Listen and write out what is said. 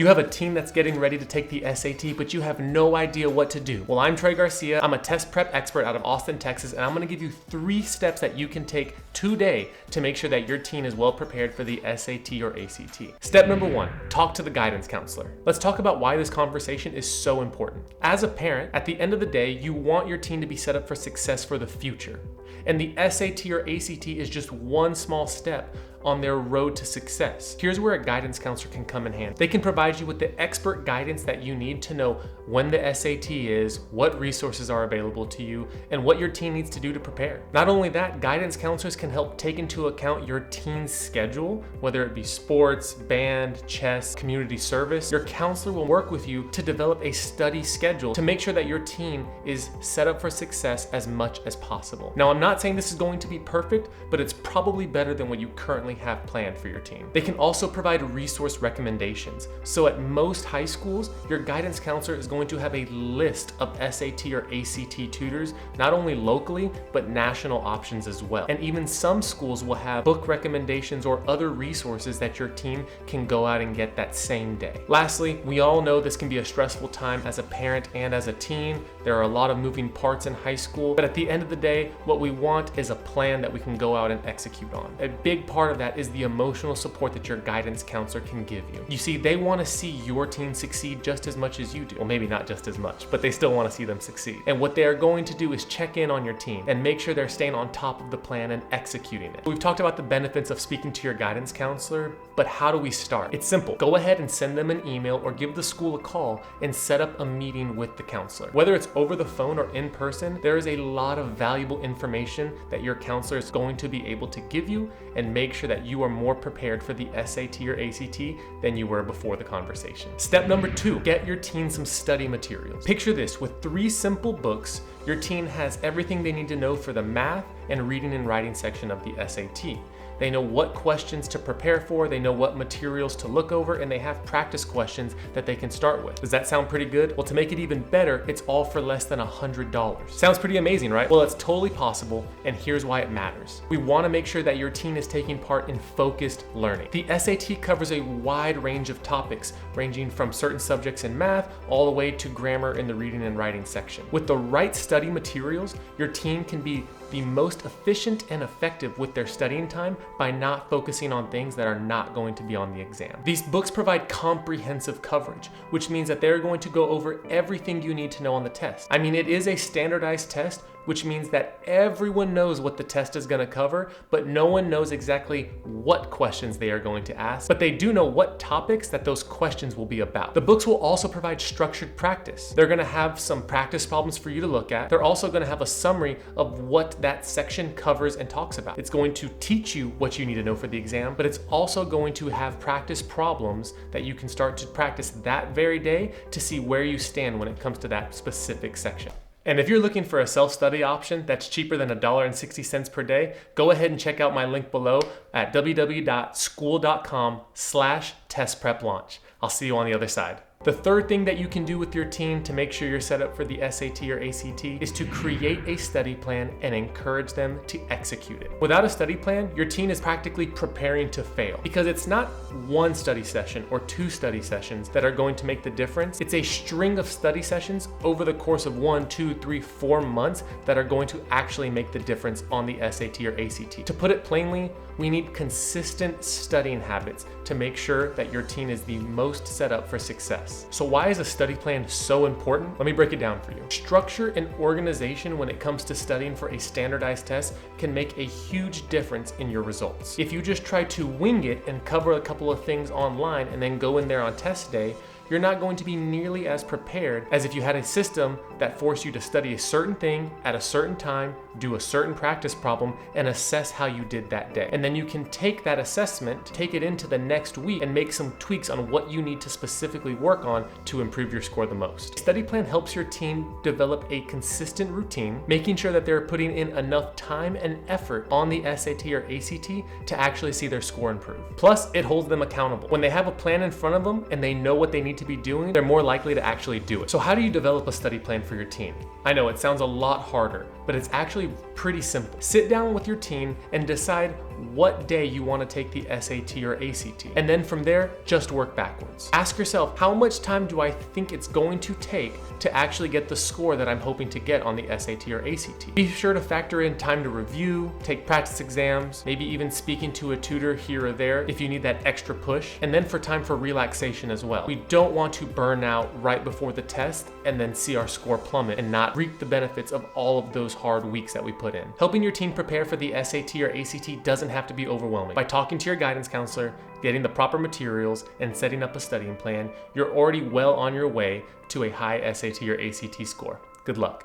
You have a teen that's getting ready to take the SAT, but you have no idea what to do. Well, I'm Trey Garcia. I'm a test prep expert out of Austin, Texas, and I'm gonna give you 3 steps that you can take today to make sure that your teen is well prepared for the SAT or ACT. Step number 1, talk to the guidance counselor. Let's talk about why this conversation is so important. As a parent, at the end of the day, you want your teen to be set up for success for the future. And the SAT or ACT is just one small step on their road to success. Here's where a guidance counselor can come in handy. They can provide you with the expert guidance that you need to know when the SAT is, what resources are available to you, and what your teen needs to do to prepare. Not only that, guidance counselors can help take into account your teen's schedule, whether it be sports, band, chess, community service. Your counselor will work with you to develop a study schedule to make sure that your teen is set up for success as much as possible. Now, I'm not saying this is going to be perfect, but it's probably better than what you currently have planned for your teen. They can also provide resource recommendations. So at most high schools, your guidance counselor is going to have a list of SAT or ACT tutors, not only locally, but national options as well. And even some schools will have book recommendations or other resources that your teen can go out and get that same day. Lastly, we all know this can be a stressful time as a parent and as a teen. There are a lot of moving parts in high school, but at the end of the day, what we want is a plan that we can go out and execute on. A big part of that is the emotional support that your guidance counselor can give you. You see, they want to see your teen succeed just as much as you do. Well, maybe not just as much, but they still want to see them succeed. And what they are going to do is check in on your teen and make sure they're staying on top of the plan and executing it. We've talked about the benefits of speaking to your guidance counselor, but how do we start? It's simple. Go ahead and send them an email or give the school a call and set up a meeting with the counselor. Whether it's over the phone or in person, there is a lot of valuable information that your counselor is going to be able to give you and make sure that you are more prepared for the SAT or ACT than you were before the conversation. Step number 2, get your teen some study materials. Picture this, with 3 simple books, your teen has everything they need to know for the math and reading and writing section of the SAT. They know what questions to prepare for, they know what materials to look over, and they have practice questions that they can start with. Does that sound pretty good? Well, to make it even better, it's all for less than $100. Sounds pretty amazing, right? Well, it's totally possible, and here's why it matters. We want to make sure that your teen is taking part in focused learning. The SAT covers a wide range of topics, ranging from certain subjects in math all the way to grammar in the reading and writing section. With the right study materials, your teen can be the most efficient and effective with their studying time by not focusing on things that are not going to be on the exam. These books provide comprehensive coverage, which means that they're going to go over everything you need to know on the test. I mean, it is a standardized test, which means that everyone knows what the test is going to cover, but no one knows exactly what questions they are going to ask, but they do know what topics that those questions will be about. The books will also provide structured practice. They're going to have some practice problems for you to look at. They're also going to have a summary of what that section covers and talks about. It's going to teach you what you need to know for the exam, but it's also going to have practice problems that you can start to practice that very day to see where you stand when it comes to that specific section. And if you're looking for a self-study option that's cheaper than $1.60 per day, go ahead and check out my link below at www.school.com/testpreplaunch. I'll see you on the other side. The third thing that you can do with your teen to make sure you're set up for the SAT or ACT is to create a study plan and encourage them to execute it. Without a study plan, your teen is practically preparing to fail, because it's not one study session or 2 study sessions that are going to make the difference. It's a string of study sessions over the course of 1, 2, 3, 4 months that are going to actually make the difference on the SAT or ACT. To put it plainly, we need consistent studying habits to make sure that your teen is the most set up for success. So why is a study plan so important? Let me break it down for you. Structure and organization when it comes to studying for a standardized test can make a huge difference in your results. If you just try to wing it and cover a couple of things online and then go in there on test day, you're not going to be nearly as prepared as if you had a system that forced you to study a certain thing at a certain time, do a certain practice problem, and assess how you did that day. And then you can take that assessment, take it into the next week, and make some tweaks on what you need to specifically work on to improve your score the most. Study plan helps your team develop a consistent routine, making sure that they're putting in enough time and effort on the SAT or ACT to actually see their score improve. Plus, it holds them accountable. When they have a plan in front of them and they know what they need to be doing, they're more likely to actually do it. So how do you develop a study plan for your teen? I know it sounds a lot harder, but it's actually pretty simple. Sit down with your teen and decide what day you want to take the SAT or ACT. And then from there, just work backwards. Ask yourself, how much time do I think it's going to take to actually get the score that I'm hoping to get on the SAT or ACT? Be sure to factor in time to review, take practice exams, maybe even speaking to a tutor here or there if you need that extra push, and then for time for relaxation as well. We don't want to burn out right before the test and then see our score plummet and not reap the benefits of all of those hard weeks that we put in. Helping your teen prepare for the SAT or ACT doesn't have to be overwhelming. By talking to your guidance counselor, getting the proper materials, and setting up a studying plan, you're already well on your way to a high SAT or ACT score. Good luck.